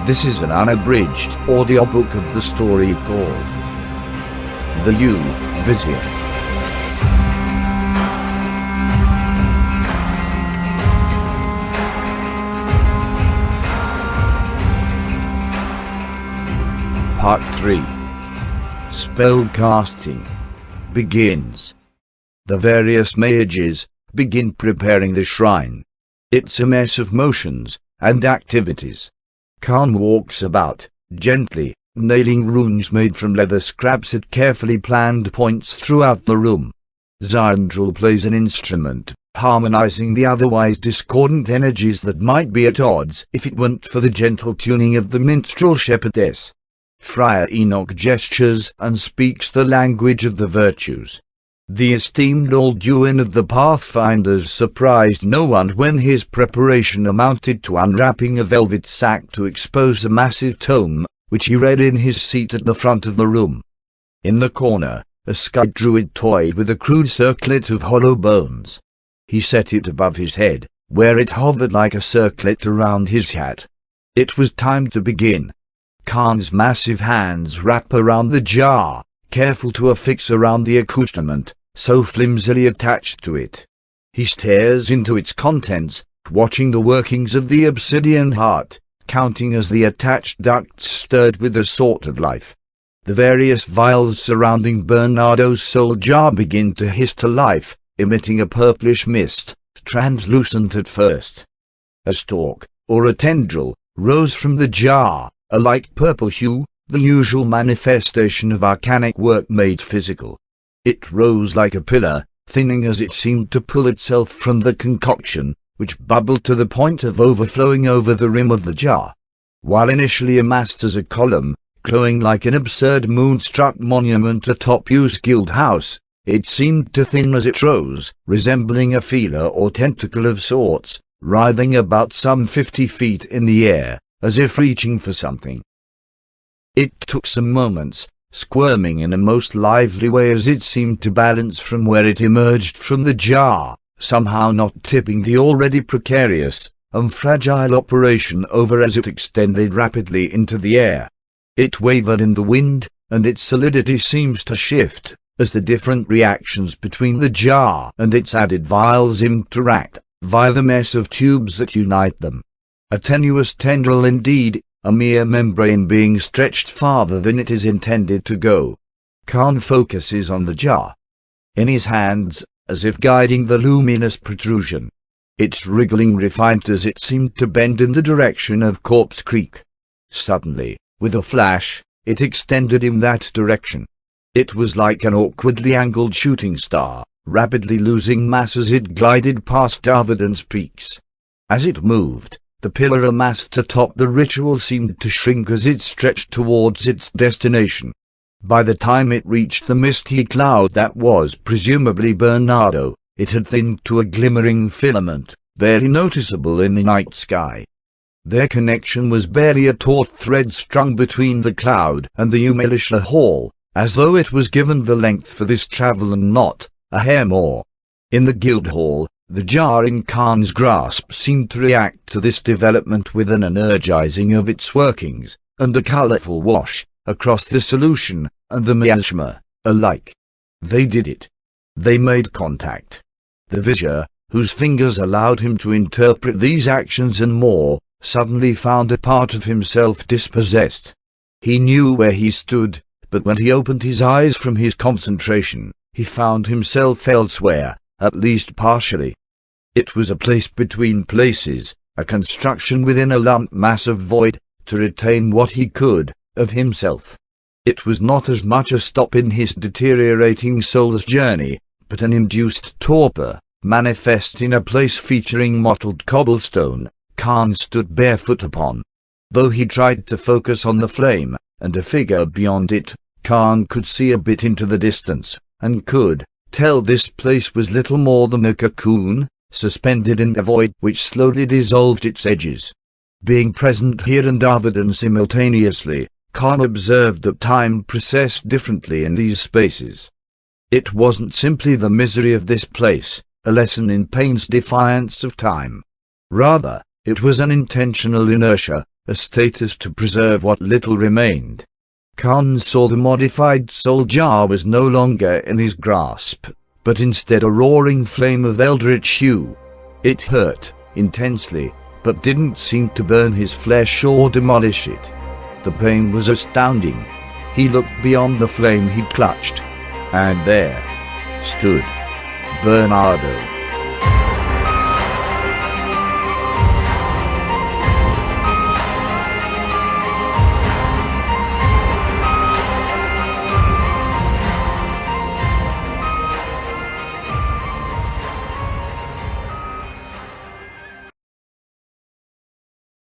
This is an unabridged audiobook of the story called The Vizier. Part 3. Spell casting begins. The various mages begin preparing the shrine. It's a mess of motions and activities. Kaern walks about, gently, nailing runes made from leather scraps at carefully planned points throughout the room. Zandril plays an instrument, harmonizing the otherwise discordant energies that might be at odds if it weren't for the gentle tuning of the minstrel shepherdess. Friar Enoch gestures and speaks the language of the virtues. The esteemed old Ewan of the Pathfinders surprised no one when his preparation amounted to unwrapping a velvet sack to expose a massive tome, which he read in his seat at the front of the room. In the corner, a sky druid toyed with a crude circlet of hollow bones. He set it above his head, where it hovered like a circlet around his hat. It was time to begin. Kaern's massive hands wrap around the jar, careful to affix around the accoutrement, so flimsily attached to it. He stares into its contents, watching the workings of the obsidian heart, counting as the attached ducts stirred with a sort of life. The various vials surrounding Bernardo's soul jar begin to hiss to life, emitting a purplish mist, translucent at first. A stalk, or a tendril, rose from the jar, a light purple hue, the usual manifestation of arcanic work made physical. It rose like a pillar, thinning as it seemed to pull itself from the concoction, which bubbled to the point of overflowing over the rim of the jar. While initially amassed as a column, glowing like an absurd moonstruck monument atop Hugh's guild house, it seemed to thin as it rose, resembling a feeler or tentacle of sorts, writhing about some 50 feet in the air, as if reaching for something. It took some moments, squirming in a most lively way as it seemed to balance from where it emerged from the jar, somehow not tipping the already precarious and fragile operation over as it extended rapidly into the air. It wavered in the wind, and its solidity seems to shift, as the different reactions between the jar and its added vials interact, via the mess of tubes that unite them. A tenuous tendril indeed, a mere membrane being stretched farther than it is intended to go. Kaern focuses on the jar. In his hands, as if guiding the luminous protrusion. Its wriggling refined as it seemed to bend in the direction of Corpse Creek. Suddenly, with a flash, it extended in that direction. It was like an awkwardly angled shooting star, rapidly losing mass as it glided past Darvadon's peaks. As it moved, the pillar amassed atop the ritual seemed to shrink as it stretched towards its destination. By the time it reached the misty cloud that was presumably Bernardo, it had thinned to a glimmering filament, barely noticeable in the night sky. Their connection was barely a taut thread strung between the cloud and the Militia hall, as though it was given the length for this travel and not a hair more. In the guild hall, the jar in Kaern's grasp seemed to react to this development with an energizing of its workings, and a colorful wash across the solution and the miasma alike. They did it. They made contact. The Vizier, whose fingers allowed him to interpret these actions and more, suddenly found a part of himself dispossessed. He knew where he stood, but when he opened his eyes from his concentration, he found himself elsewhere, at least partially. It was a place between places, a construction within a lump mass of void, to retain what he could of himself. It was not as much a stop in his deteriorating soul's journey, but an induced torpor, manifest in a place featuring mottled cobblestone, Kaern stood barefoot upon. Though he tried to focus on the flame, and a figure beyond it, Kaern could see a bit into the distance, and could tell this place was little more than a cocoon, suspended in the void which slowly dissolved its edges. Being present here and Darvadon simultaneously, Kaern observed that time processed differently in these spaces. It wasn't simply the misery of this place, a lesson in pain's defiance of time. Rather, it was an intentional inertia, a status to preserve what little remained. Kaern saw the modified soul jar was no longer in his grasp, but instead a roaring flame of eldritch hue. It hurt intensely, but didn't seem to burn his flesh or demolish it. The pain was astounding. He looked beyond the flame he'd clutched, and there stood Bernardo.